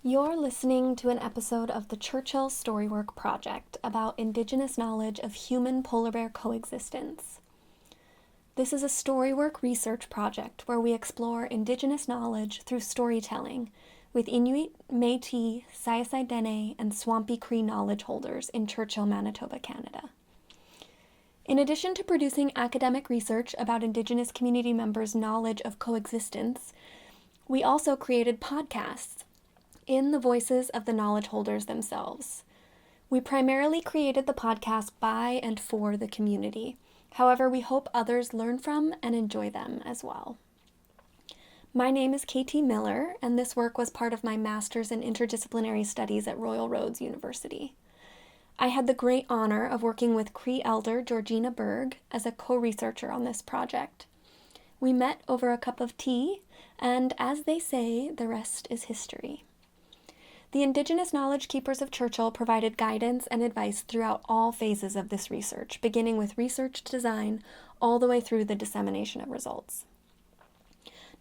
You're listening to an episode of the Churchill Storywork Project about Indigenous knowledge of human polar bear coexistence. This is a storywork research project where we explore Indigenous knowledge through storytelling with Inuit, Métis, Dene, and Swampy Cree knowledge holders in Churchill, Manitoba, Canada. In addition to producing academic research about Indigenous community members' knowledge of coexistence, we also created podcasts in the voices of the knowledge holders themselves. We primarily created the podcast by and for the community. However, we hope others learn from and enjoy them as well. My name is KT Miller, and this work was part of my Master's in Interdisciplinary Studies at Royal Roads University. I had the great honor of working with Cree elder Georgina Berg as a co-researcher on this project. We met over a cup of tea, and as they say, the rest is history. The Indigenous Knowledge Keepers of Churchill provided guidance and advice throughout all phases of this research, beginning with research design all the way through the dissemination of results.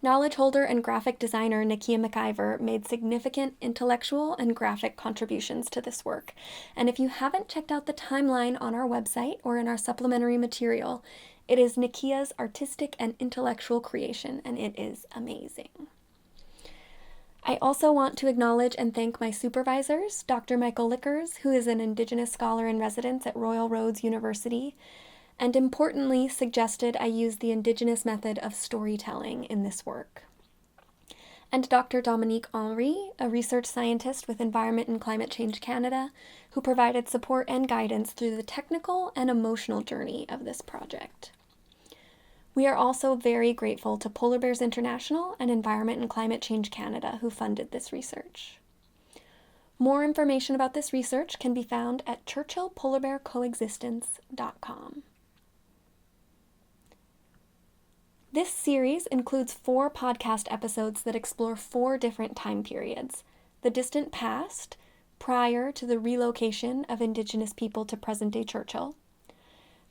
Knowledge holder and graphic designer Nikia McIver made significant intellectual and graphic contributions to this work, and if you haven't checked out the timeline on our website or in our supplementary material, it is Nikia's artistic and intellectual creation, and it is amazing. I also want to acknowledge and thank my supervisors, Dr. Michael Lickers, who is an Indigenous scholar in residence at Royal Roads University, and importantly suggested I use the Indigenous method of storytelling in this work. And Dr. Dominique Henry, a research scientist with Environment and Climate Change Canada, who provided support and guidance through the technical and emotional journey of this project. We are also very grateful to Polar Bears International and Environment and Climate Change Canada who funded this research. More information about this research can be found at churchillpolarbearcoexistence.com. This series includes 4 podcast episodes that explore 4 different time periods: the distant past, prior to the relocation of Indigenous people to present-day Churchill;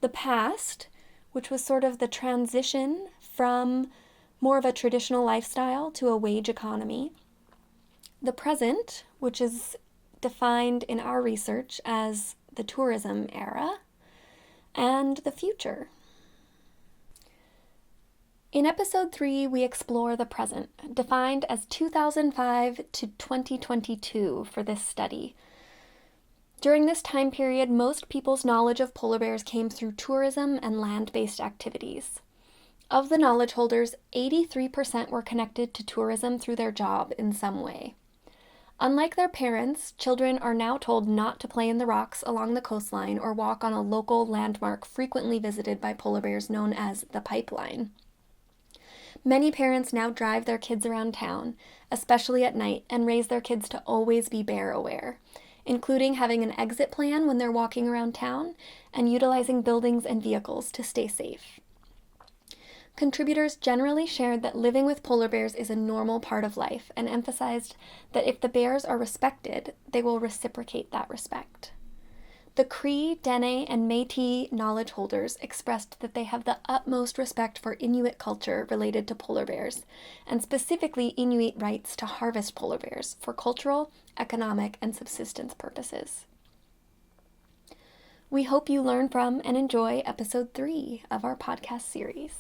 the past, which was sort of the transition from more of a traditional lifestyle to a wage economy; the present, which is defined in our research as the tourism era; and the future. In episode 3, we explore the present, defined as 2005 to 2022 for this study. During this time period, most people's knowledge of polar bears came through tourism and land-based activities. Of the knowledge holders, 83% were connected to tourism through their job in some way. Unlike their parents, children are now told not to play in the rocks along the coastline or walk on a local landmark frequently visited by polar bears known as the Pipeline. Many parents now drive their kids around town, especially at night, and raise their kids to always be bear aware, including having an exit plan when they're walking around town and utilizing buildings and vehicles to stay safe. Contributors generally shared that living with polar bears is a normal part of life and emphasized that if the bears are respected, they will reciprocate that respect. The Cree, Dene, and Métis knowledge holders expressed that they have the utmost respect for Inuit culture related to polar bears, and specifically Inuit rights to harvest polar bears for cultural, economic, and subsistence purposes. We hope you learn from and enjoy episode 3 of our podcast series.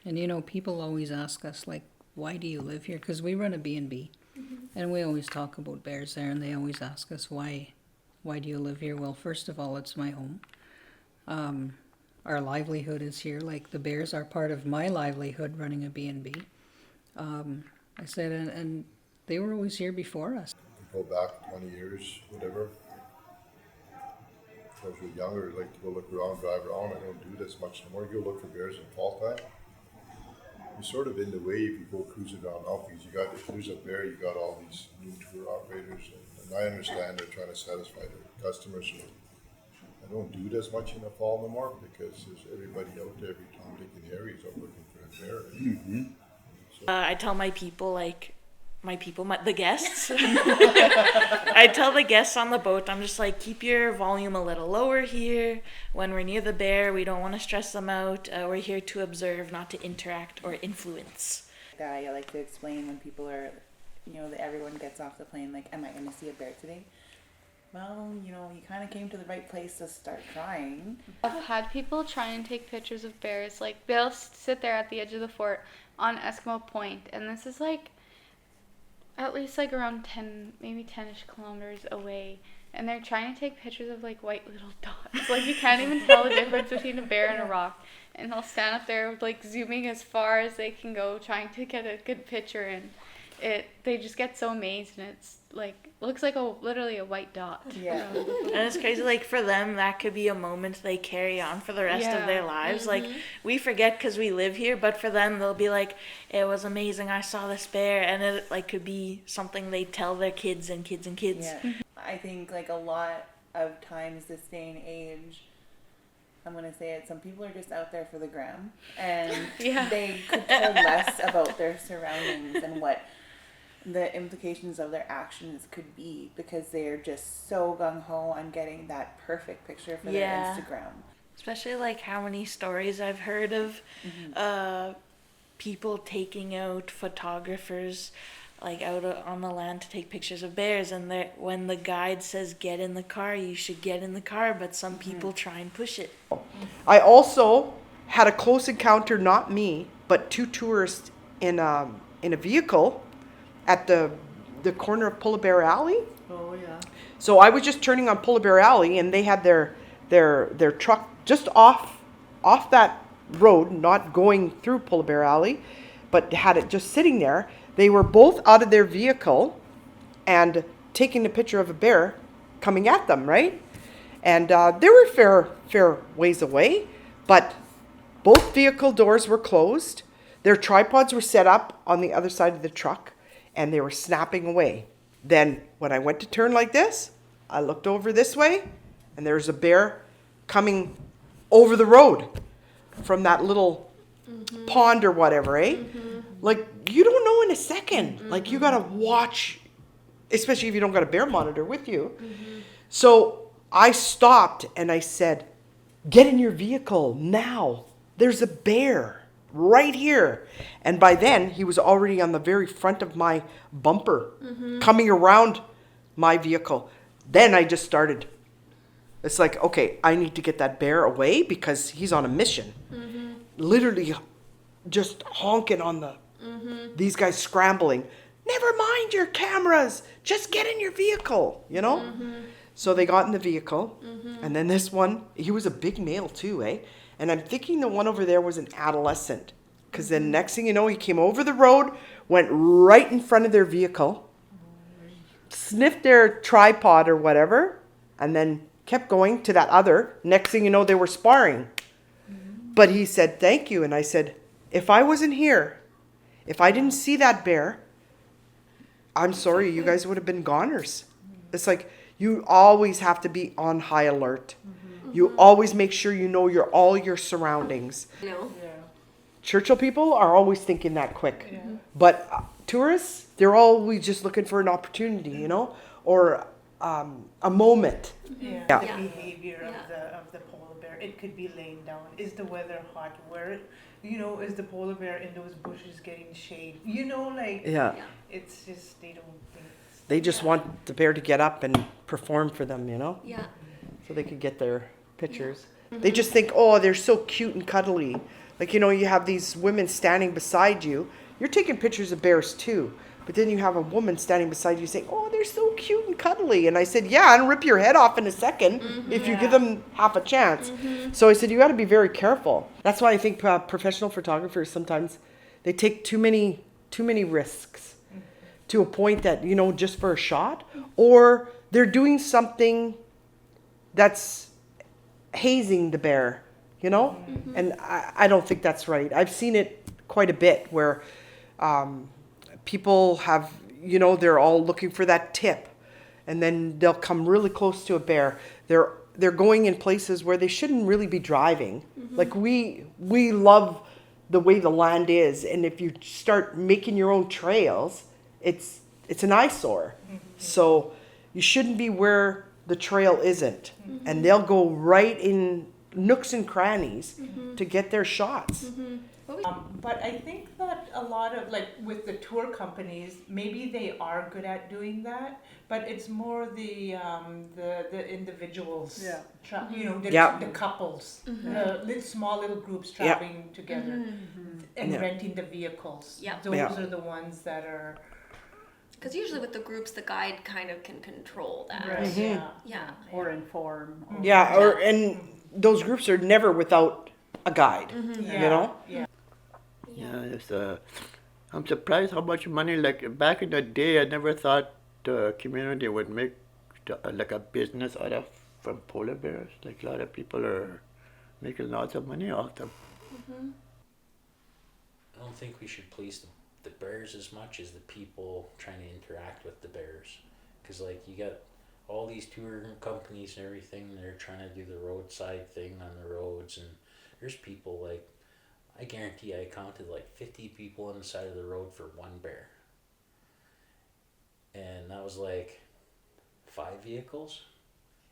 And people always ask us, like, why do you live here? Because we run a B&B, and we always talk about bears there, and they always ask us, why do you live here? Well, first of all, it's my home. Our livelihood is here. Like, the bears are part of my livelihood running a B&B. I said, and they were always here before us. Go back 20 years, whatever. As you're younger, I like to go look around, drive around. I don't do this much anymore. You go look for bears in fall time. You're sort of in the way if you go cruising around now because if there's a bear, you got all these new tour operators, and I understand they're trying to satisfy their customers. So I don't do this much in the fall anymore because there's everybody out there, every Tom, Dick, and Harry is out looking for a bear. I tell my people, like, the guests. I tell the guests on the boat, I'm just like, keep your volume a little lower here. When we're near the bear, we don't want to stress them out. We're here to observe, not to interact or influence. I like to explain when people are, that everyone gets off the plane, like, am I going to see a bear today? Well, you kind of came to the right place to start trying. I've had people try and take pictures of bears. Like, they'll sit there at the edge of the fort on Eskimo Point, and this is like at least like around 10, maybe 10-ish kilometers away, and they're trying to take pictures of like white little dots. Like, you can't even tell the difference between a bear and a rock. And they'll stand up there like zooming as far as they can go, trying to get a good picture, and they just get so amazed, and it's like looks like literally a white dot. Yeah. And it's crazy, like, for them, that could be a moment they carry on for the rest of their lives. Like, we forget because we live here, but for them, they'll be like, it was amazing, I saw this bear, and it, like, could be something they tell their kids and kids and kids. Yeah. I think, like, a lot of times this day and age, I'm going to say it, some people are just out there for the gram, and they could care less about their surroundings and what the implications of their actions could be, because they're just so gung-ho on getting that perfect picture for their Instagram. Especially, like, how many stories I've heard of people taking out photographers, like, out on the land to take pictures of bears, and when the guide says get in the car, you should get in the car, but some people try and push it. I also had a close encounter, not me, but two tourists in a vehicle at the corner of Polar Bear Alley. Oh, yeah. So I was just turning on Polar Bear Alley, and they had their truck just off that road, not going through Polar Bear Alley, but had it just sitting there. They were both out of their vehicle and taking a picture of a bear coming at them, right? And they were fair ways away, but both vehicle doors were closed. Their tripods were set up on the other side of the truck, and they were snapping away. Then when I went to turn like this, I looked over this way, and there's a bear coming over the road from that little pond or whatever, eh? Like, you don't know in a second. Like, you gotta watch, especially if you don't got a bear monitor with you. So I stopped and I said, get in your vehicle now. There's a bear right here. And by then, he was already on the very front of my bumper, coming around my vehicle. Then I just started. It's like, okay, I need to get that bear away because he's on a mission. Literally just honking on these guys scrambling. Never mind your cameras. Just get in your vehicle, So they got in the vehicle. And then this one, he was a big male too, eh? And I'm thinking the one over there was an adolescent. Because then next thing you know, he came over the road, went right in front of their vehicle, sniffed their tripod or whatever, and then kept going to that other. Next thing you know, they were sparring. But he said, thank you. And I said, if I wasn't here, if I didn't see that bear, I'm sorry, you guys would have been goners. It's like, you always have to be on high alert. You always make sure you know all your surroundings. Churchill people are always thinking that quick. But tourists, they're always just looking for an opportunity, or a moment. The behavior of the polar bear. It could be laying down. Is the weather hot? Is the polar bear in those bushes getting shade? It's just They just want the bear to get up and perform for them, Yeah. So they could get their pictures. They just think, oh, they're so cute and cuddly. Like, you have these women standing beside you. You're taking pictures of bears too. But then you have a woman standing beside you saying, oh, they're so cute and cuddly. And I said, yeah, and rip your head off in a second if you give them half a chance. So I said, you got to be very careful. That's why I think professional photographers sometimes, they take too many risks to a point that, just for a shot. Or they're doing something that's hazing the bear, And I don't think that's right. I've seen it quite a bit where people have, they're all looking for that tip, and then they'll come really close to a bear. They're going in places where they shouldn't really be driving. Like we love the way the land is, and if you start making your own trails, it's an eyesore. So you shouldn't be where the trail isn't. And they'll go right in nooks and crannies to get their shots. But I think that a lot of, like, with the tour companies, maybe they are good at doing that, but it's more the individuals, the couples, the small little groups traveling together and renting the vehicles. Those are the ones that are. Because usually with the groups, the guide kind of can control that. Right. Yeah. Or inform. And those groups are never without a guide, you know? Yeah, I'm surprised how much money, like back in the day, I never thought the community would make like a business out of from polar bears. Like a lot of people are making lots of money off them. I don't think we should police the bears as much as the people trying to interact with the bears. Because like you got all these tour companies and everything, they're trying to do the roadside thing on the roads, and there's people like, I guarantee I counted like 50 people on the side of the road for one bear. And that was like 5 vehicles.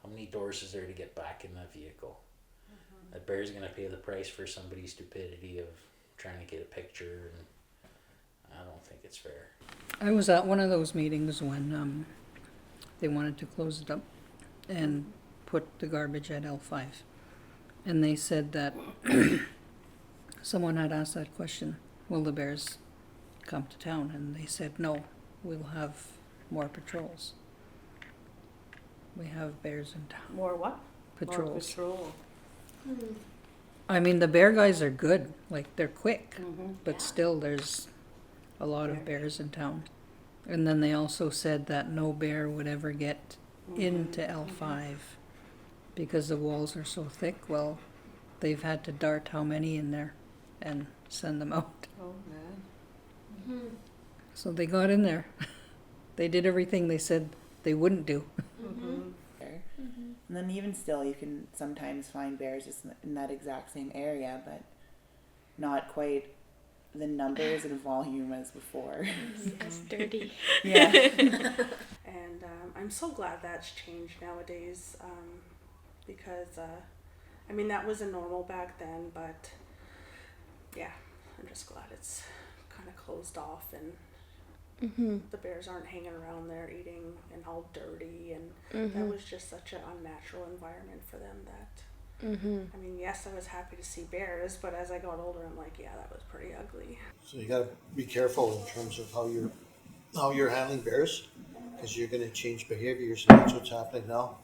How many doors is there to get back in that vehicle? That bear's going to pay the price for somebody's stupidity of trying to get a picture, and I don't think it's fair. I was at one of those meetings when they wanted to close it up and put the garbage at L5. And they said that someone had asked that question, will the bears come to town? And they said, no, we'll have more patrols. We have bears in town. More what? Patrols. More patrol. I mean, the bear guys are good, like they're quick, but still there's a lot of bears in town. And then they also said that no bear would ever get into L5 because the walls are so thick. Well, they've had to dart how many in there and send them out. Oh, man. So they got in there. They did everything they said they wouldn't do. And then even still, you can sometimes find bears just in that exact same area, but not quite the numbers and volume as before. It's dirty. Yeah. And I'm so glad that's changed nowadays, because I mean, that was a normal back then, but yeah, I'm just glad it's kind of closed off, and the bears aren't hanging around there eating and all dirty, and that was just such an unnatural environment for them that I mean, yes, I was happy to see bears, but as I got older, I'm like, yeah, that was pretty ugly. So you got to be careful in terms of how you're handling bears, because you're going to change behaviors, and that's what's happening now.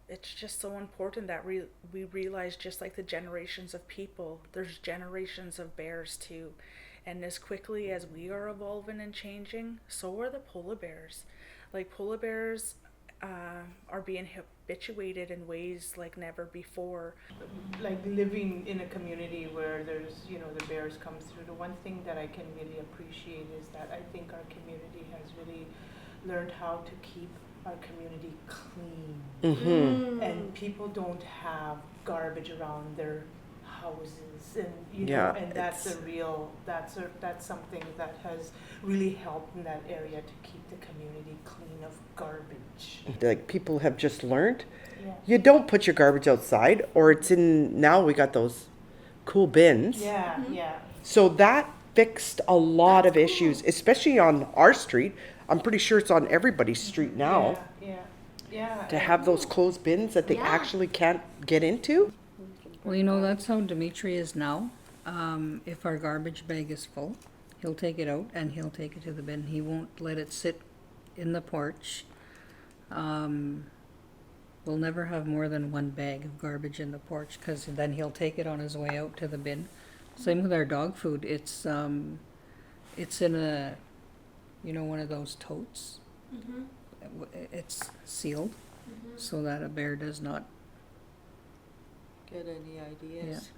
It's just so important that we realize, just like the generations of people, there's generations of bears too. And as quickly as we are evolving and changing, so are the polar bears. Like, polar bears are being habituated in ways like never before. Like living in a community where there's, the bears come through, the one thing that I can really appreciate is that I think our community has really learned how to keep our community clean. And people don't have garbage around their houses, and and that's that's something that has really helped in that area to keep the community clean of garbage. Like, people have just learned, you don't put your garbage outside, or it's in, now we got those cool bins. So that fixed a lot of issues, especially on our street. I'm pretty sure it's on everybody's street now. To have those closed bins that they actually can't get into. Well, that's how Dimitri is now. If our garbage bag is full, he'll take it out and he'll take it to the bin. He won't let it sit in the porch. We'll never have more than one bag of garbage in the porch, because then he'll take it on his way out to the bin. Same with our dog food. It's in a, one of those totes. It's sealed so that a bear does not Get any ideas?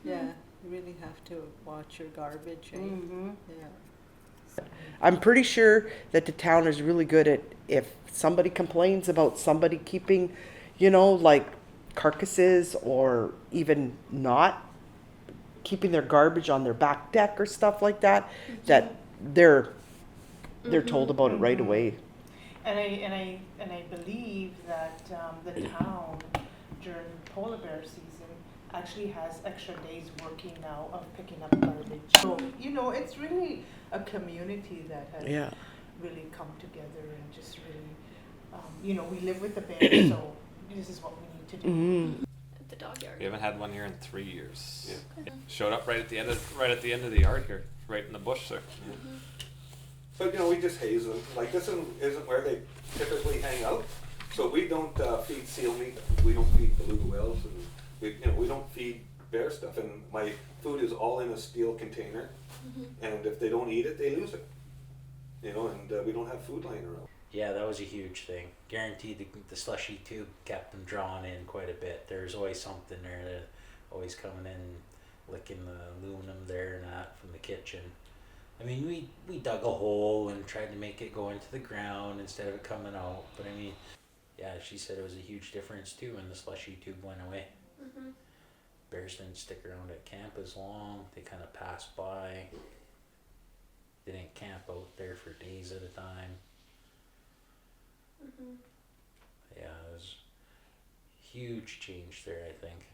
Yeah, you really have to watch your garbage. Yeah. I'm pretty sure that the town is really good at, if somebody complains about somebody keeping, like carcasses, or even not keeping their garbage on their back deck or stuff like that, that they're told about it right away. And I believe that the town during polar bear season actually has extra days working now of picking up garbage. So it's really a community that has really come together and just really, we live with the bears, so this is what we need to do. Mm-hmm. The dog yard. We haven't had one here in 3 years. Yeah. Showed up right at the end of the yard here, right in the bush there. Mm-hmm. But we just haze them. Like this isn't where they typically hang out. So we don't feed seal meat. We don't feed beluga whales, and we don't feed bear stuff. And my food is all in a steel container. Mm-hmm. And if they don't eat it, they lose it. And we don't have food lying around. Yeah, that was a huge thing. Guaranteed the slushy tube kept them drawn in quite a bit. There's always something there that always coming in, licking the aluminum there and that from the kitchen. I mean, we dug a hole and tried to make it go into the ground instead of it coming out. But I mean, yeah, she said it was a huge difference too when the slushy tube went away. Mm-hmm. Bears didn't stick around at camp as long. They kind of passed by. They didn't camp out there for days at a time. Mm-hmm. Yeah, it was a huge change there, I think.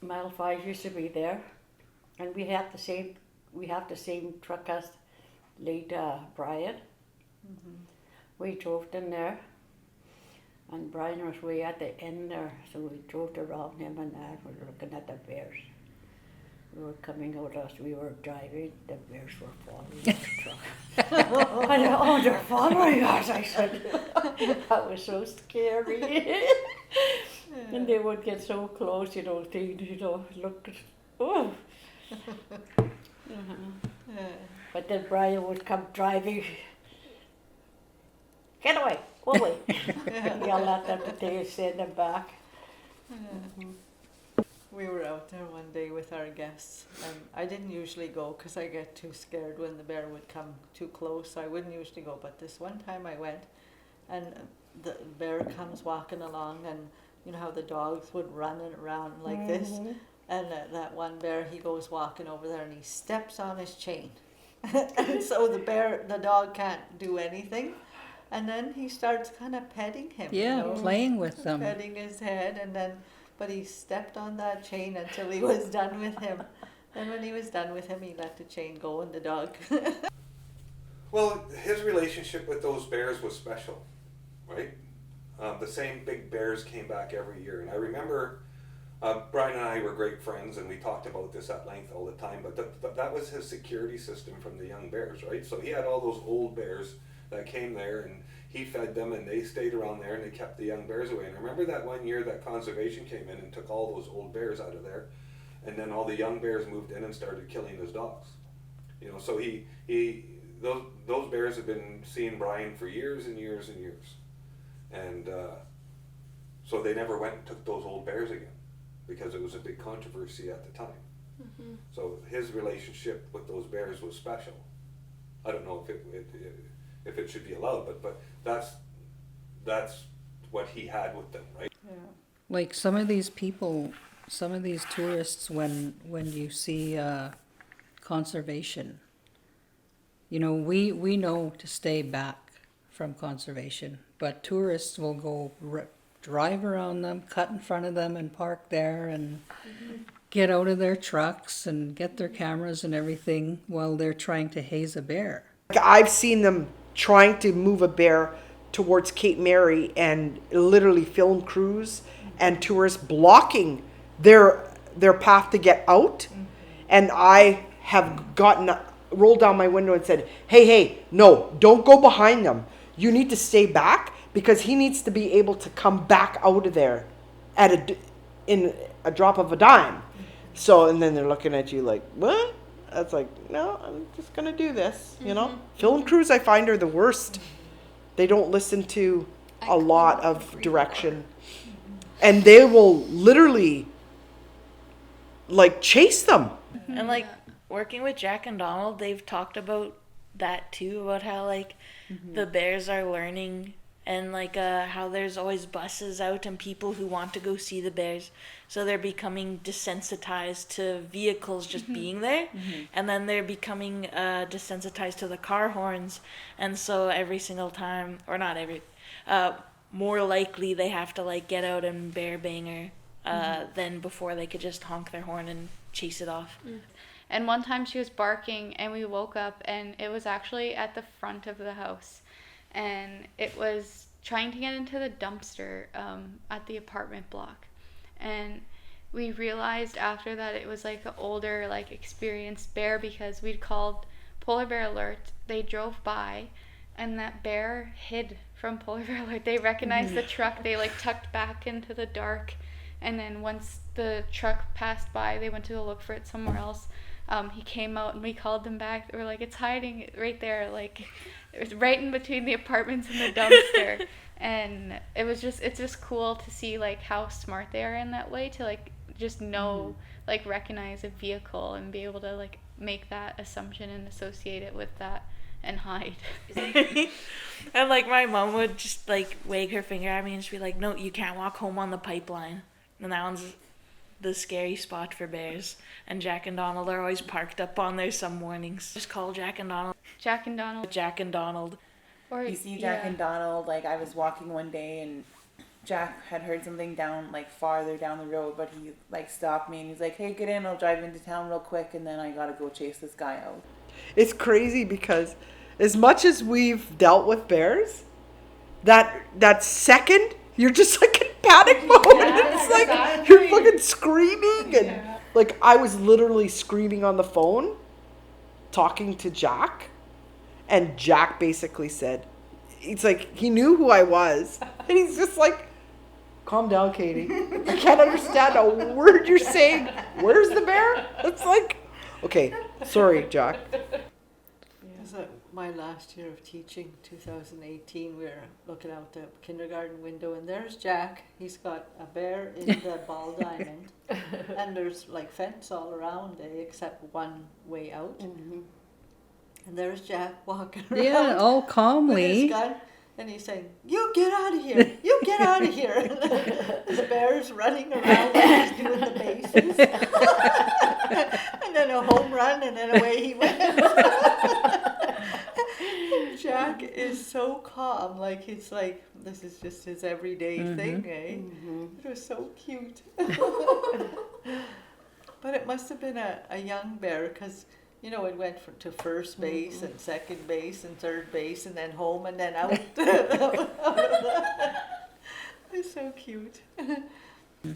Mile 5 used to be there, and we have the same truck as late Brian. Mm-hmm. We drove in there, and Brian was way at the end there, so we drove around him and that. We were looking at the bears. We were coming out as we were driving, the bears were following the truck. Oh, they're following us, I said. That was so scary. And they would get so close, things, look, oh. But then Brian would come driving. Get away, go away. Yell at them that they send them back. Mm-hmm. We were out there one day with our guests, and I didn't usually go because I get too scared when the bear would come too close. I wouldn't usually go, but this one time I went, and the bear comes walking along, and you know how the dogs would run around like this, and that one bear, he goes walking over there and he steps on his chain. And so the dog can't do anything, and then he starts kind of petting him. Yeah, playing with them. Petting his head, but he stepped on that chain until he was done with him. And when he was done with him, he let the chain go and the dog. Well, his relationship with those bears was special, right? The same big bears came back every year. And I remember Brian and I were great friends, and we talked about this at length all the time, but that was his security system from the young bears, right? So he had all those old bears that came there, and he fed them, and they stayed around there, and they kept the young bears away. And I remember that one year that conservation came in and took all those old bears out of there, and then all the young bears moved in and started killing his dogs. So those bears have been seeing Brian for years and years and years, and so they never went and took those old bears again because it was a big controversy at the time. Mm-hmm. So his relationship with those bears was special. I don't know if it should be allowed, but that's what he had with them, right? Yeah. Like some of these people, some of these tourists, when you see conservation, we know to stay back from conservation, but tourists will go drive around them, cut in front of them and park there and get out of their trucks and get their cameras and everything while they're trying to haze a bear. I've seen them trying to move a bear towards Cape Mary and literally film crews and tourists blocking their path to get out. And I have rolled down my window and said, hey, no, don't go behind them. You need to stay back because he needs to be able to come back out of there in a drop of a dime. So, and then they're looking at you like, what? That's like, no, I'm just going to do this, Film crews, I find, are the worst. They don't listen to a lot of direction. And they will literally, chase them. And, working with Jack and Donald, they've talked about that, too, about how, the bears are learning and like how there's always buses out and people who want to go see the bears, so they're becoming desensitized to vehicles just being there, and then they're becoming desensitized to the car horns, and so every single time, or not every, more likely they have to like get out and bear banger than before they could just honk their horn and chase it off. And one time she was barking and we woke up and it was actually at the front of the house. And it was trying to get into the dumpster at the apartment block. And we realized after that it was like an older, like experienced bear, because we'd called Polar Bear Alert. They drove by and that bear hid from Polar Bear Alert. They recognized the truck. They like tucked back into the dark. And then once the truck passed by, they went to go look for it somewhere else. He came out and we called them back. They were like, it's hiding right there. Like, it was right in between the apartments and the dumpster. And it's just cool to see like how smart they are in that way, to like just know, like recognize a vehicle and be able to like make that assumption and associate it with that and hide. And like my mom would just like wag her finger at me and she'd be like, no, you can't walk home on the pipeline. And that one's the scary spot for bears. And Jack and Donald are always parked up on there some mornings. Just call Jack and Donald. Jack and Donald. Jack and Donald. Or you see Jack and Donald, like I was walking one day and Jack had heard something down, like farther down the road, but he like stopped me and he's like, hey, get in, I'll drive into town real quick, and then I gotta go chase this guy out. It's crazy because as much as we've dealt with bears, that second, you're just like in panic mode. It's like you're fucking screaming, and like I was literally screaming on the phone, talking to Jack, and Jack basically said, it's like he knew who I was, and he's just like, calm down, Katie. I can't understand a word you're saying. Where's the bear? It's like, okay, sorry, Jack. My last year of teaching, 2018, we were looking out the kindergarten window and there's Jack. He's got a bear in the ball diamond and there's like fence all around except one way out. And there's Jack walking around. Yeah, all calmly. With his gun, and he's saying, you get out of here, you get out of here. The bear's running around like he's doing the bases. And then a home run and then away he went. Jack is so calm, like it's like this is just his everyday thing, eh? It was so cute. But it must have been a young bear, because you know it went to first base and second base and third base and then home and then out. It's so cute. Do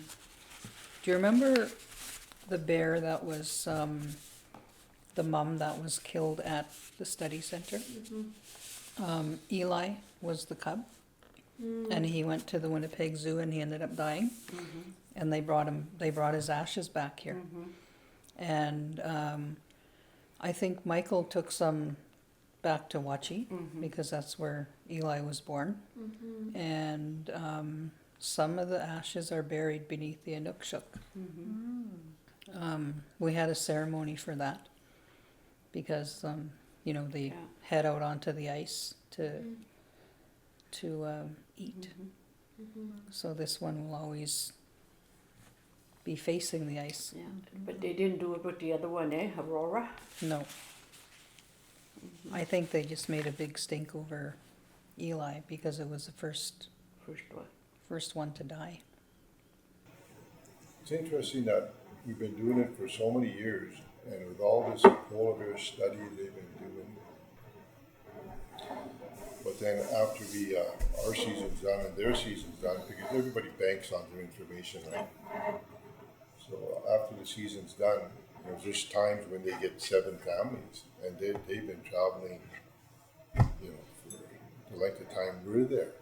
you remember the bear that was the mom that was killed at the study center? Eli was the cub, and he went to the Winnipeg Zoo and he ended up dying. And they brought his ashes back here. And I think Michael took some back to Wachi, because that's where Eli was born. And some of the ashes are buried beneath the Inukshuk. We had a ceremony for that, because they head out onto the ice to eat. So this one will always be facing the ice. Yeah, but they didn't do it with the other one, Aurora? No. I think they just made a big stink over Eli because it was the first one to die. It's interesting that we've been doing it for so many years, and with all this polar bear study they've been doing, but then after our season's done and their season's done, because everybody banks on their information, right? So after the season's done, there's times when they get 7 families, and they've been traveling, for the length of time we're there.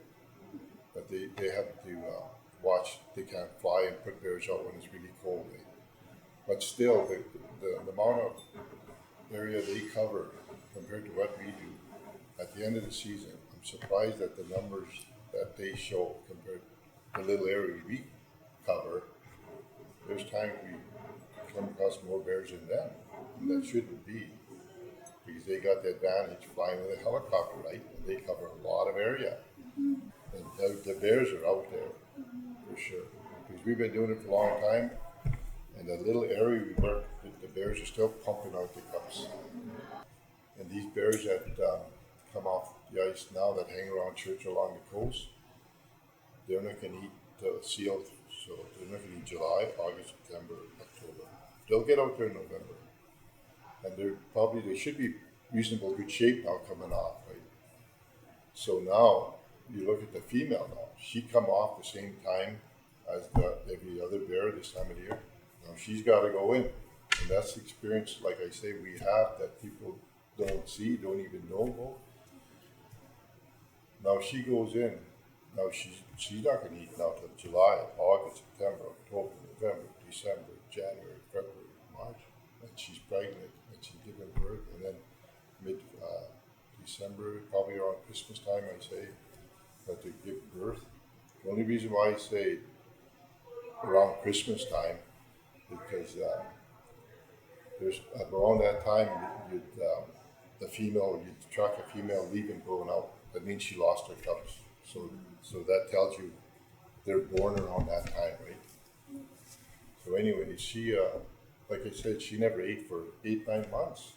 But they have to watch. They can't fly and put bears out when it's really cold. But still, the amount of area they cover compared to what we do, at the end of the season, I'm surprised at the numbers that they show compared to the little area we cover. There's times we come across more bears than them, and that shouldn't be, because they got the advantage flying with a helicopter, right? And they cover a lot of area. And the bears are out there for sure. Because we've been doing it for a long time. And the little area we work, the bears are still pumping out the cubs. And these bears that come off the ice now that hang around church along the coast, they're not going to eat seal. So they're not going to eat July, August, September, October. They'll get out there in November. And they should be reasonable good shape now coming off, right? So now you look at the female now. She come off the same time as every other bear this time of the year. Now she's got to go in, and that's the experience, like I say, we have that people don't see, don't even know about. Now she goes in. Now she's not going to eat now till July, August, September, October, November, December, January, February, March, and she's pregnant and she's giving birth, and then mid December, probably around Christmas time, I say that they give birth. The only reason why I say around Christmas time because there's around that time you'd track a female leaving going out. That means she lost her cubs. So that tells you they're born around that time, right? So anyway, she like I said, she never ate for 8-9 months,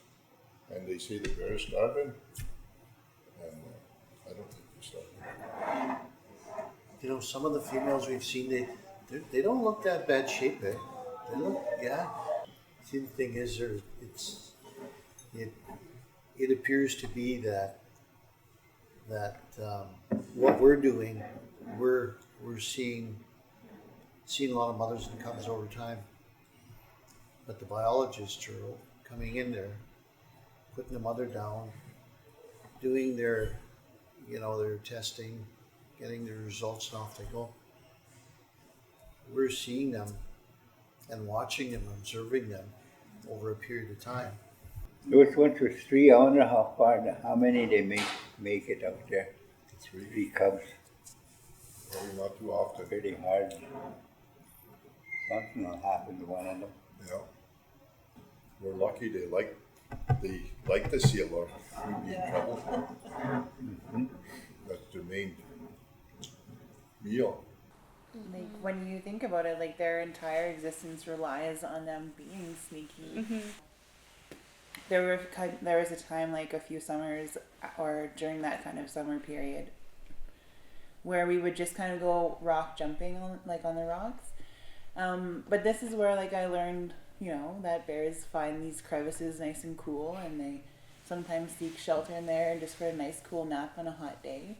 and they say the bear's starving, and I don't think they're starving. You know, some of the females we've seen, they don't look that bad shape, eh? They look, yeah. See, the thing is, it appears to be that what we're doing, we're seeing a lot of mothers and cubs over time, but the biologists are coming in there, putting the mother down, doing their testing, getting the results, and off they go. We're seeing them and watching them, observing them over a period of time. Those ones with 3, I wonder how many they make it out there. 3 cubs. Probably not too often. Pretty hard. Something will happen to one of them. Yeah. We're lucky they like the seal, or we'd be in trouble. Mm-hmm. That's their main meal. Like when you think about it, like their entire existence relies on them being sneaky. Mm-hmm. There was a time, like a few summers or during that kind of summer period, where we would just kind of go rock jumping on the rocks. But this is where like I learned, that bears find these crevices nice and cool, and they sometimes seek shelter in there just for a nice cool nap on a hot day.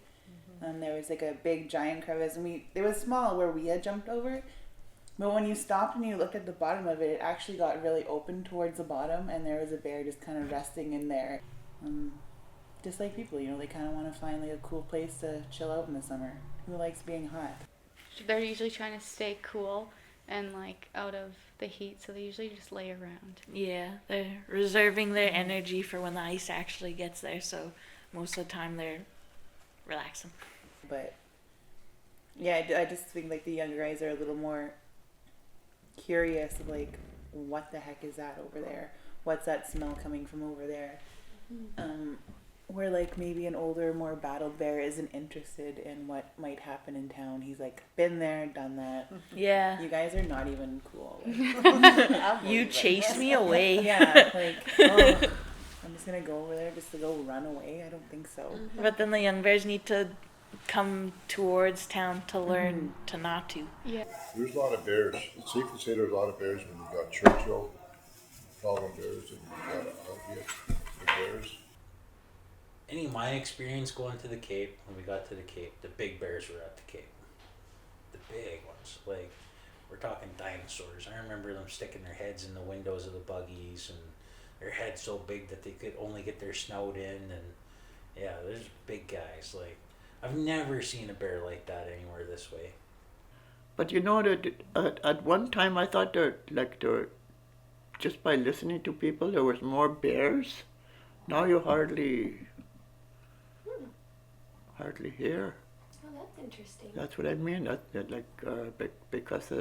Mm-hmm. There was like a big giant crevice, and it was small where we had jumped over. But when you stopped and you looked at the bottom of it, it actually got really open towards the bottom, and there was a bear just kind of resting in there. Just like people, they kind of want to find like a cool place to chill out in the summer. Who likes being hot? They're usually trying to stay cool and like out of the heat, so they usually just lay around. Yeah, they're reserving their energy for when the ice actually gets there, so most of the time they're relaxing. But yeah, I just think like the younger guys are a little more curious of like, what the heck is that over there? What's that smell coming from over there? Where like maybe an older, more battled bear isn't interested in what might happen in town. He's like, been there, done that. Yeah. You guys are not even cool. Like, you chased me away. Yeah, like, I'm just gonna go over there just to go run away. I don't think so. Mm-hmm. But then the young bears need to come towards town to learn to not to. Yeah. There's a lot of bears. It's safe to say there's a lot of bears when you've got Churchill, problem bears, and you've got Albia, the bears. In my experience going to the Cape, when we got to the Cape, the big bears were at the Cape. The big ones. Like, we're talking dinosaurs. I remember them sticking their heads in the windows of the buggies, and their heads so big that they could only get their snout in, and yeah, there's big guys. Like, I've never seen a bear like that anywhere this way. But that at one time I thought there just by listening to people there was more bears. Now you hardly hear. Oh, that's interesting. That's what I mean. Because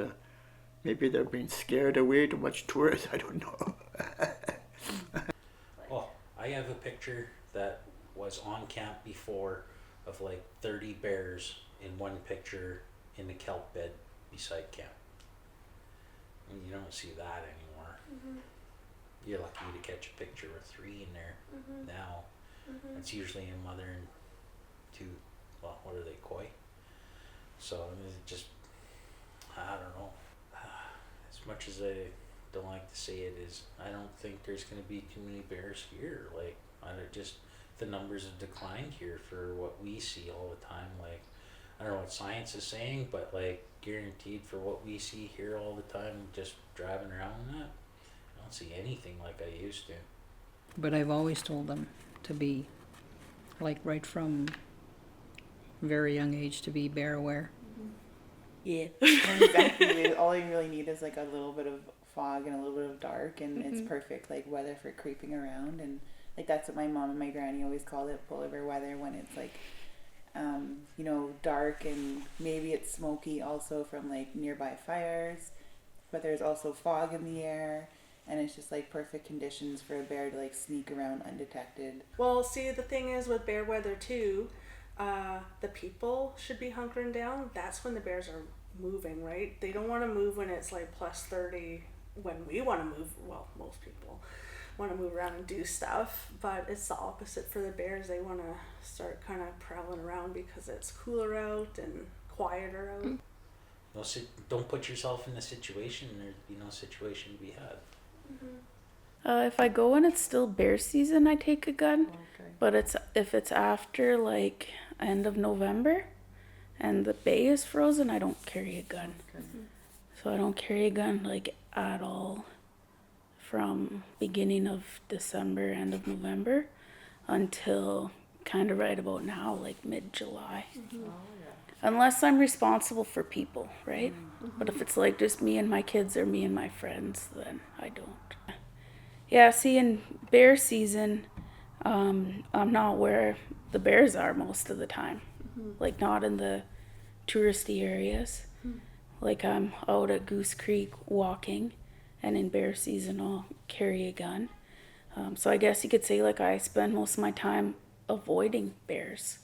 maybe they're being scared away, too much tourists. I don't know. Oh, I have a picture that was on camp before of like 30 bears in one picture in the kelp bed beside camp. And you don't see that anymore. Mm-hmm. You're lucky to catch a picture with 3 in there now. It's usually a mother and 2, well, what are they, koi? So I mean, it just, I don't know. As much as I don't like to say it, is I don't think there's going to be too many bears here. Like, just the numbers have declined here for what we see all the time. Like, I don't know what science is saying, but like guaranteed for what we see here all the time, just driving around in that, I don't see anything like I used to. But I've always told them to be, like, right from very young age, to be bear aware. Yeah. Exactly. All you really need is like a little bit of fog and a little bit of dark, and it's perfect like weather for creeping around. And like that's what my mom and my granny always called it, polar bear weather, when it's like you know, dark and maybe it's smoky also from like nearby fires, but there's also fog in the air, and it's just like perfect conditions for a bear to like sneak around undetected. Well, see, the thing is with bear weather too, the people should be hunkering down. That's when the bears are moving, right? They don't want to move when it's like plus 30 when we want to move. Well, most people want to move around and do stuff, but it's the opposite for the bears. They want to start kind of prowling around because it's cooler out and quieter out. No, don't put yourself in a situation. There'd be no situation to be had. If I go and it's still bear season, I take a gun. Okay. But if it's after like end of November and the bay is frozen, I don't carry a gun. Okay. So I don't carry a gun like at all from beginning of December, end of November until kind of right about now, like mid-July. Oh, yeah. Unless I'm responsible for people, right? But if it's like just me and my kids or me and my friends, then I don't. Yeah, see, in bear season, I'm not where the bears are most of the time. Like not in the touristy areas. Like I'm out at Goose Creek walking, and in bear season I'll carry a gun. So I guess you could say like I spend most of my time avoiding bears.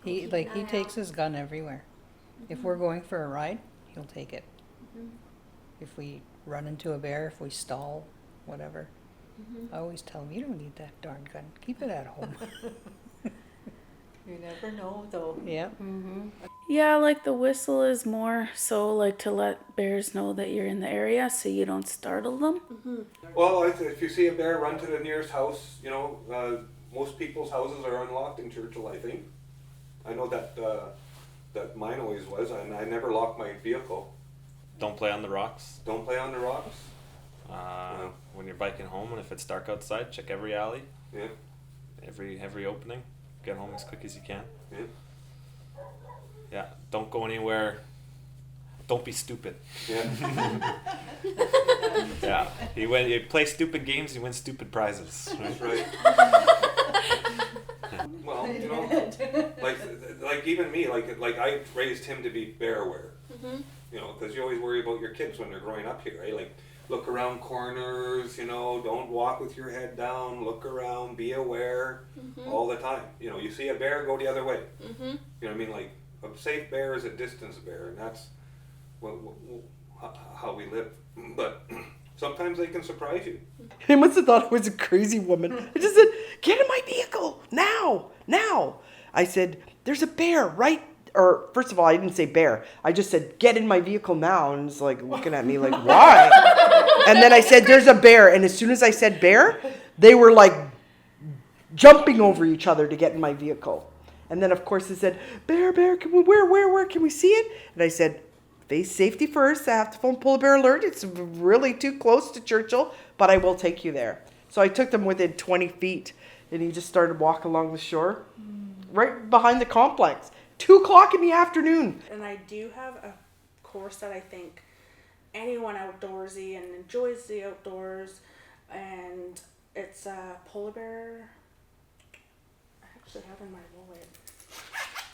He takes his gun everywhere. If we're going for a ride, he'll take it. If we run into a bear, if we stall, whatever. I always tell him, you don't need that darn gun. Keep it at home. You never know, though. Yeah. Yeah, like the whistle is more so like to let bears know that you're in the area so you don't startle them. Well, if you see a bear, run to the nearest house. You know, most people's houses are unlocked in Churchill, I think. I know that mine always was, and I never locked my vehicle. Don't play on the rocks. Don't play on the rocks. When you're biking home, and if it's dark outside, check every alley. Yeah. Every opening. Get home as quick as you can. Yeah. Yeah. Don't go anywhere. Don't be stupid. Yeah. Yeah. You play stupid games, you win stupid prizes. Right? That's right. Well, you know, like even me, like I raised him to be bear aware. You know, because you always worry about your kids when they're growing up here, right? Like, look around corners, you know, don't walk with your head down, look around, be aware all the time. You know, you see a bear, go the other way. You know what I mean? Like, a safe bear is a distance bear, and that's how we live. But sometimes they can surprise you. He must have thought I was a crazy woman. I just said, get in my vehicle, now. I said, there's a bear right, or first of all, I didn't say bear. I just said, get in my vehicle now. And he's like looking at me like, why? And then I said, there's a bear. And as soon as I said bear, they were like jumping over each other to get in my vehicle. And then of course they said, bear, can we, where can we see it? And I said, face safety first. I have to phone polar bear alert. It's really too close to Churchill, but I will take you there. So I took them within 20 feet, and he just started walking along the shore, right behind the complex. 2:00 in the afternoon. And I do have a course that I think anyone outdoorsy and enjoys the outdoors, and it's a polar bear. I actually have in my wallet.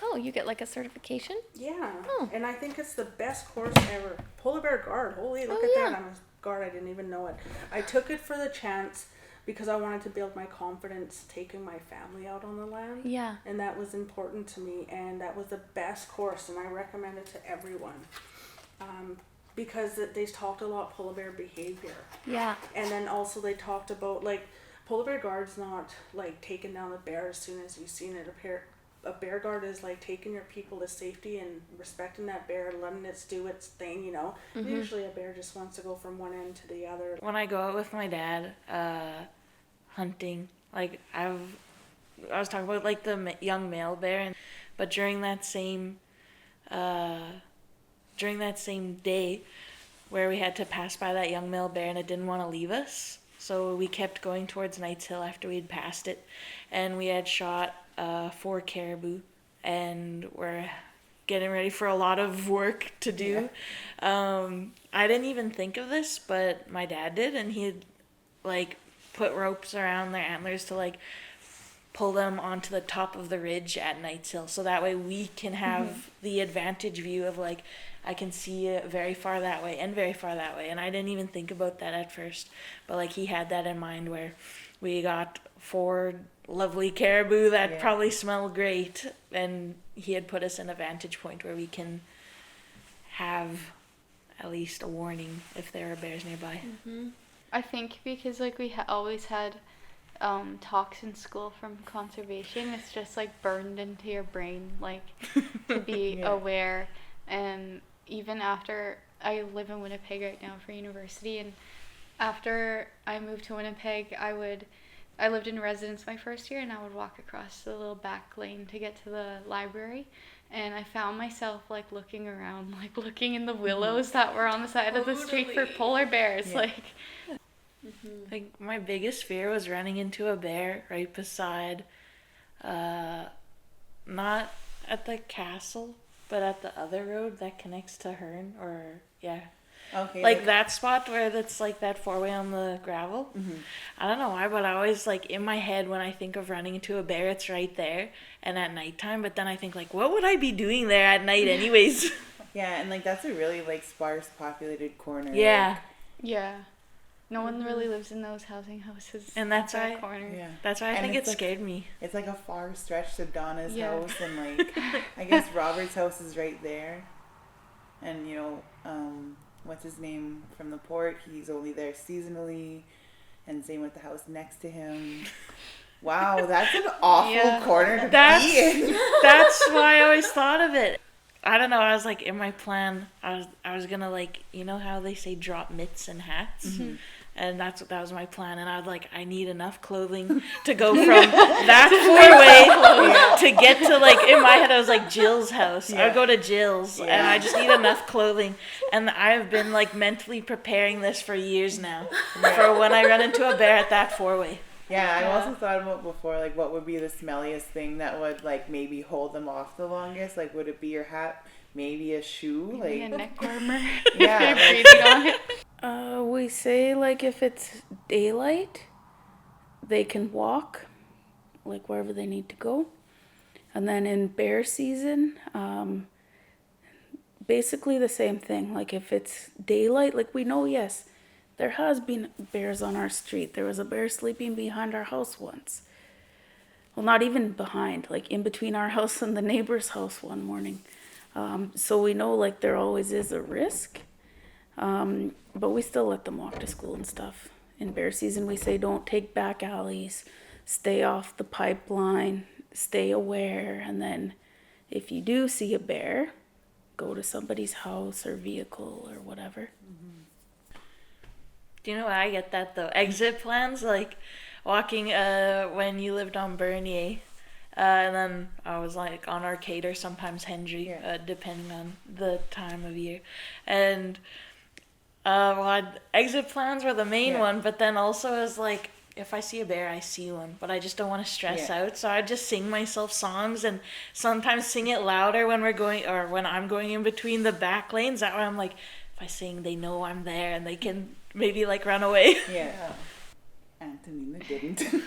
Oh, you get like a certification? Yeah. Oh. And I think it's the best course ever. Polar bear guard. Holy, look Oh, at yeah. that. I'm a guard. I didn't even know it. I took it for the chance because I wanted to build my confidence taking my family out on the land. Yeah. And that was important to me, and that was the best course, and I recommend it to everyone. Because they talked a lot polar bear behavior. Yeah. And then also they talked about, like, polar bear guard's not like taking down the bear as soon as you've seen it. A bear guard is like taking your people to safety and respecting that bear, letting it do its thing, you know. Mm-hmm. Usually a bear just wants to go from one end to the other. When I go out with my dad, hunting, like I was talking about like the young male bear, but during that same day where we had to pass by that young male bear and it didn't want to leave us, so we kept going towards Knights Hill after we'd passed it, and we had shot 4 caribou, and we're getting ready for a lot of work to do. Yeah. I didn't even think of this, but my dad did, and he'd like put ropes around their antlers to like pull them onto the top of the ridge at Knights Hill, so that way we can have the advantage view of like, I can see it very far that way and very far that way. And I didn't even think about that at first, but like he had that in mind, where we got 4 lovely caribou that probably smell great, and he had put us in a vantage point where we can have at least a warning if there are bears nearby. Mm-hmm. I think because like we always had talks in school from conservation, it's just like burned into your brain, like to be aware. And even after, I live in Winnipeg right now for university, and after I moved to Winnipeg, I lived in residence my first year, and I would walk across the little back lane to get to the library, and I found myself like looking around, like looking in the willows that were on the side of the street for polar bears. Like my biggest fear was running into a bear right beside, not at the castle, but at the other road that connects to Hearn, or okay, like that spot where it's like that 4-way on the gravel. I don't know why, but I always like in my head when I think of running into a bear, it's right there and at nighttime. But then I think like, what would I be doing there at night anyways? Yeah, and like that's a really like sparse populated corner. Yeah. Yeah. No one really lives in those housing houses. And that's that why, corner. Yeah. That's why I think it like, scared me. It's like a far stretch to Donna's house, and like I guess Robert's house is right there. And you know, what's his name from the port? He's only there seasonally, and same with the house next to him. Wow, that's an awful corner to be in. That's why I always thought of it. I don't know, I was like, in my plan, I was gonna like, you know how they say drop mitts and hats? And that was my plan, and I was like, I need enough clothing to go from that 4-way to get to like, in my head I was like, Jill's house. I would go to Jill's, and I just need enough clothing. And I've been like mentally preparing this for years now, for when I run into a bear at that 4-way. Yeah, I've also thought about before, like, what would be the smelliest thing that would, like, maybe hold them off the longest? Like, would it be your hat? Maybe a shoe? Maybe like a neck warmer. Yeah. If you're breathing on it. We say, like, if it's daylight, they can walk, like, wherever they need to go. And then in bear season, basically the same thing. Like, if it's daylight, like, we know, yes, there has been bears on our street. There was a bear sleeping behind our house once. Well, not even behind, like in between our house and the neighbor's house one morning. So we know like there always is a risk, but we still let them walk to school and stuff. In bear season, we say don't take back alleys, stay off the pipeline, stay aware, and then if you do see a bear, go to somebody's house or vehicle or whatever. Do you know why I get that though? Exit plans, like walking when you lived on Bernier, and then I was like on Arcade or sometimes Hendry, depending on the time of year. And exit plans were the main one, but then also it was like, if I see a bear, I see one, but I just don't want to stress out. So I just sing myself songs, and sometimes sing it louder when we're going, or when I'm going in between the back lanes. That way I'm like, if I sing, they know I'm there and they can maybe like run away. Yeah. Antonina didn't. If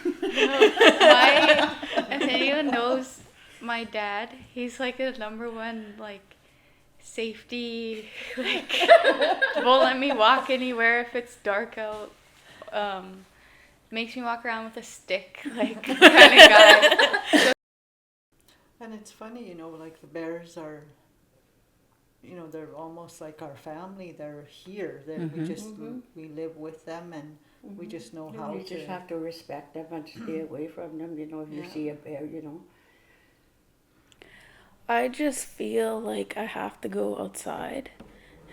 anyone knows my dad, he's like a number one like safety, like won't let me walk anywhere if it's dark out. makes me walk around with a stick, like kind of guy. And it's funny, like the bears are, they're almost like our family. They're here. We just we live with them, and we just know how You just have to respect them and stay away from them. If you see a bear, I just feel like I have to go outside,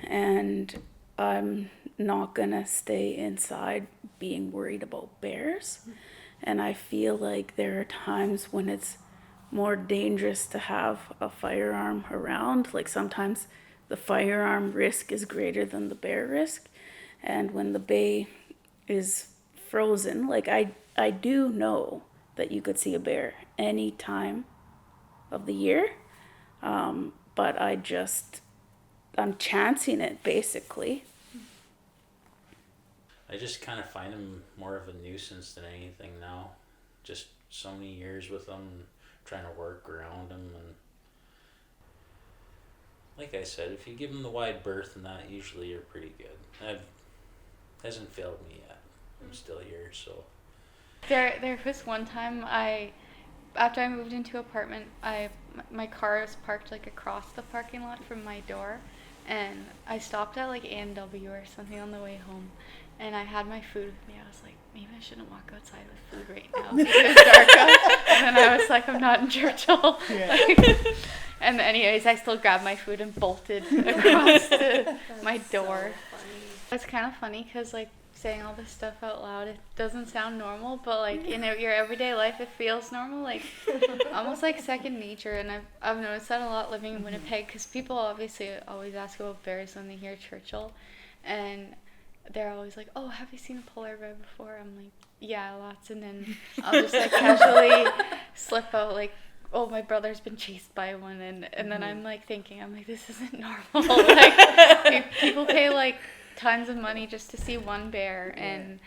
and I'm not gonna stay inside being worried about bears. And I feel like there are times when it's more dangerous to have a firearm around. Like sometimes the firearm risk is greater than the bear risk. And when the bay is frozen, like I do know that you could see a bear any time of the year. But I'm chancing it basically. I just kind of find them more of a nuisance than anything now. Just so many years with them, trying to work around them, and like I said, if you give them the wide berth and that, usually you're pretty good. It hasn't failed me yet. I'm still here, so. There was one time after I moved into apartment, my car was parked like across the parking lot from my door, and I stopped at like A&W or something on the way home, and I had my food with me. I was like, maybe I shouldn't walk outside with food right now because it's dark out. And then I was like, I'm not in Churchill. And anyways, I still grabbed my food and bolted across to my door. So it's kind of funny because like saying all this stuff out loud, it doesn't sound normal, but like in your everyday life, it feels normal, like almost like second nature. And I've noticed that a lot living in Winnipeg, because people obviously always ask about bears when they hear Churchill, and they're always like, oh, have you seen a polar bear before? I'm like, yeah, lots. And then I'll just like casually slip out like, oh, my brother's been chased by one, and then I'm like thinking, this isn't normal. Like people pay like tons of money just to see one bear, and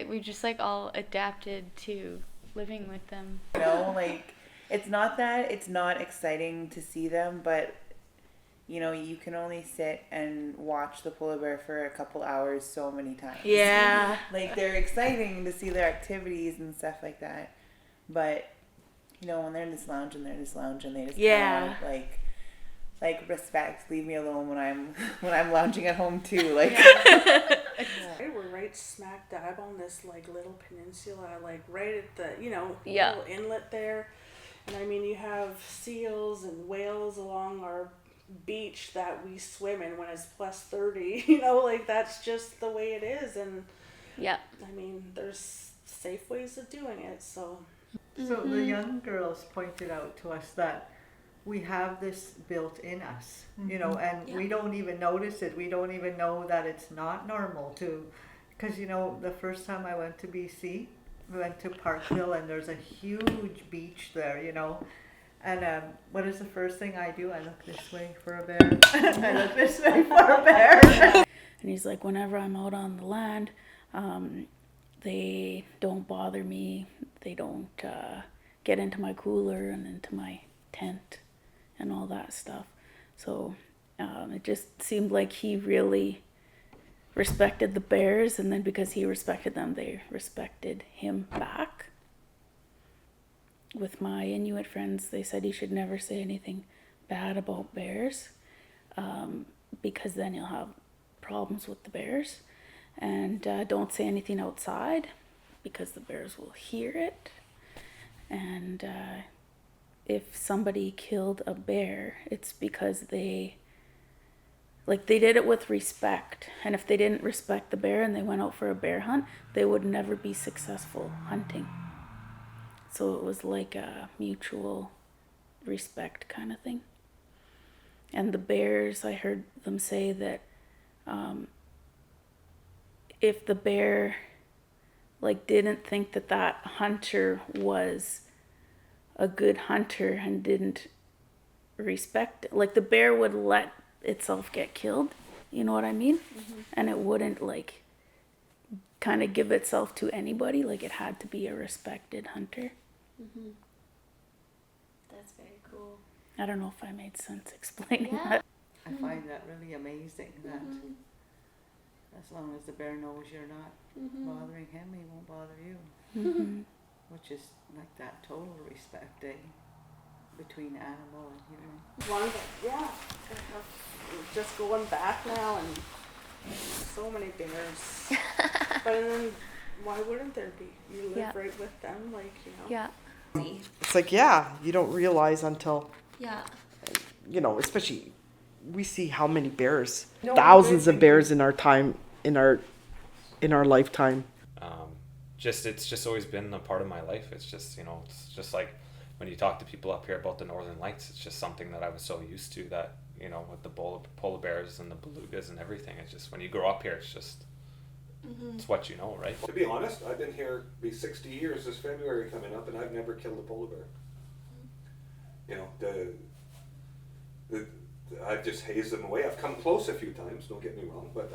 we just like all adapted to living with them. Like it's not that it's not exciting to see them, but you can only sit and watch the polar bear for a couple hours so many times. Yeah. Like they're exciting to see their activities and stuff like that, but when they're in this lounge and they just kind of like respect, leave me alone when I'm lounging at home too. Like we're right smack dab on this like little peninsula, like right at the little inlet there, and you have seals and whales along our beach that we swim in when it's plus 30. Like that's just the way it is, and there's safe ways of doing it. So the young girls pointed out to us that we have this built in us, and we don't even notice it. We don't even know that it's not normal to, because the first time I went to BC, we went to Parkville, and there's a huge beach there, and what is the first thing I do? I look this way for a bear. I look this way for a bear. And he's like, whenever I'm out on the land, they don't bother me. They don't get into my cooler and into my tent and all that stuff. So it just seemed like he really respected the bears, and then because he respected them, they respected him back. With my Inuit friends, they said you should never say anything bad about bears, because then you'll have problems with the bears. And don't say anything outside, because the bears will hear it. And if somebody killed a bear, it's because they did it with respect. And if they didn't respect the bear and they went out for a bear hunt, they would never be successful hunting. So it was like a mutual respect kind of thing. And the bears, I heard them say that if the bear didn't think that hunter was a good hunter and didn't respect it, the bear would let itself get killed, you know what I mean? And it wouldn't kind of give itself to anybody. It had to be a respected hunter. That's very cool. I don't know if I made sense explaining that. I find that really amazing that As long as the bear knows you're not bothering him, he won't bother you. Mm-hmm. Which is like that total respect, between animal and human. One, yeah, just going back now and so many bears. But then why wouldn't there be? You live right with them, like, you know. Yeah. It's like, yeah, you don't realize until, Yeah. you know, especially we see how many bears, thousands of bears in our time, in our lifetime. It's just always been a part of my life. It's just, you know, it's just like when you talk to people up here about the Northern Lights, it's just something that I was so used to that, you know, with the polar bears and the belugas and everything. It's just when you grow up here, it's just, it's what you know, right? To be honest, I've been here, be 60 years this February coming up, and I've never killed a polar bear. You know, I've just hazed them away. I've come close a few times, don't get me wrong, but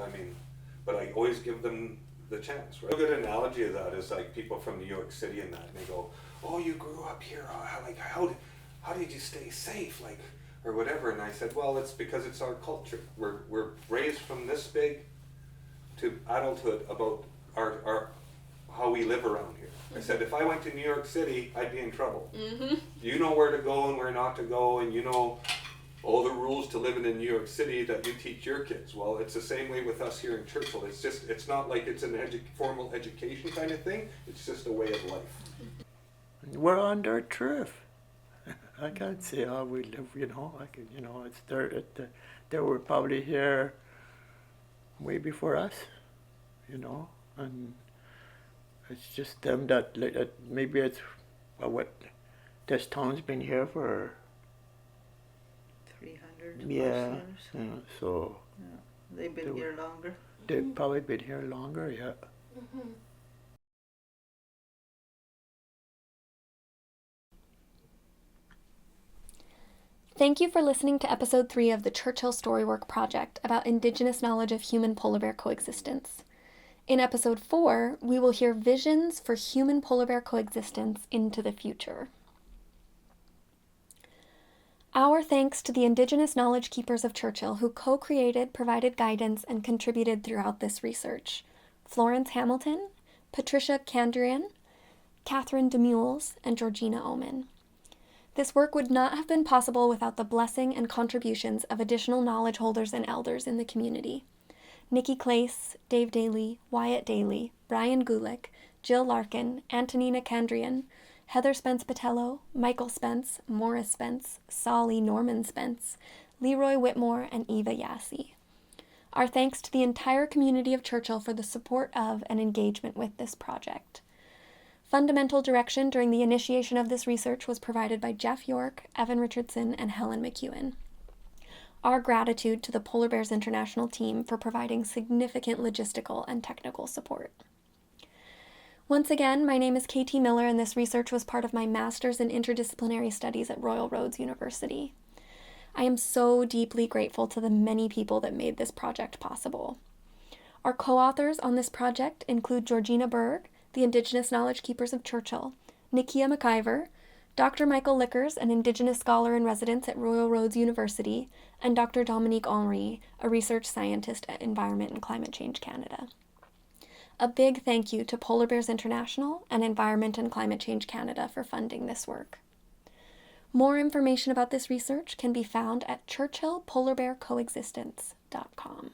I always give them the chance, right? A good analogy of that is like people from New York City and that, and they go, oh, you grew up here, how did you stay safe, like, or whatever, and I said, well, it's because it's our culture. We're raised from this big to adulthood about our how we live around here. I said, if I went to New York City, I'd be in trouble. You know where to go and where not to go, and you know all the rules to living in New York City that you teach your kids. Well, it's the same way with us here in Churchill. It's not like it's an formal education kind of thing. It's just a way of life. We're under truth. I can't say how we live, you know. It's they were probably here way before us, you know, and it's just them that maybe it's what this town's been here for 300 yeah, years. yeah, so yeah. They've been here longer. They've probably been here longer, yeah. Thank you for listening to episode 3 of the Churchill Storywork Project about Indigenous knowledge of human-polar bear coexistence. In episode 4, we will hear visions for human-polar bear coexistence into the future. Our thanks to the Indigenous knowledge keepers of Churchill who co-created, provided guidance, and contributed throughout this research. Florence Hamilton, Patricia Candrian, Catherine DeMules, and Georgina Oman. This work would not have been possible without the blessing and contributions of additional knowledge holders and elders in the community. Nikki Clace, Dave Daly, Wyatt Daly, Brian Gulick, Jill Larkin, Antonina Candrian, Heather Spence Patello, Michael Spence, Morris Spence, Solly Norman Spence, Leroy Whitmore, and Eva Yassi. Our thanks to the entire community of Churchill for the support of and engagement with this project. Fundamental direction during the initiation of this research was provided by Jeff York, Evan Richardson, and Helen McEwen. Our gratitude to the Polar Bears International team for providing significant logistical and technical support. Once again, my name is KT Miller, and this research was part of my Master's in Interdisciplinary Studies at Royal Roads University. I am so deeply grateful to the many people that made this project possible. Our co-authors on this project include Georgina Berg, the Indigenous Knowledge Keepers of Churchill, Nikia McIver, Dr. Michael Lickers, an Indigenous Scholar in Residence at Royal Roads University, and Dr. Dominique Henry, a research scientist at Environment and Climate Change Canada. A big thank you to Polar Bears International and Environment and Climate Change Canada for funding this work. More information about this research can be found at churchillpolarbearcoexistence.com.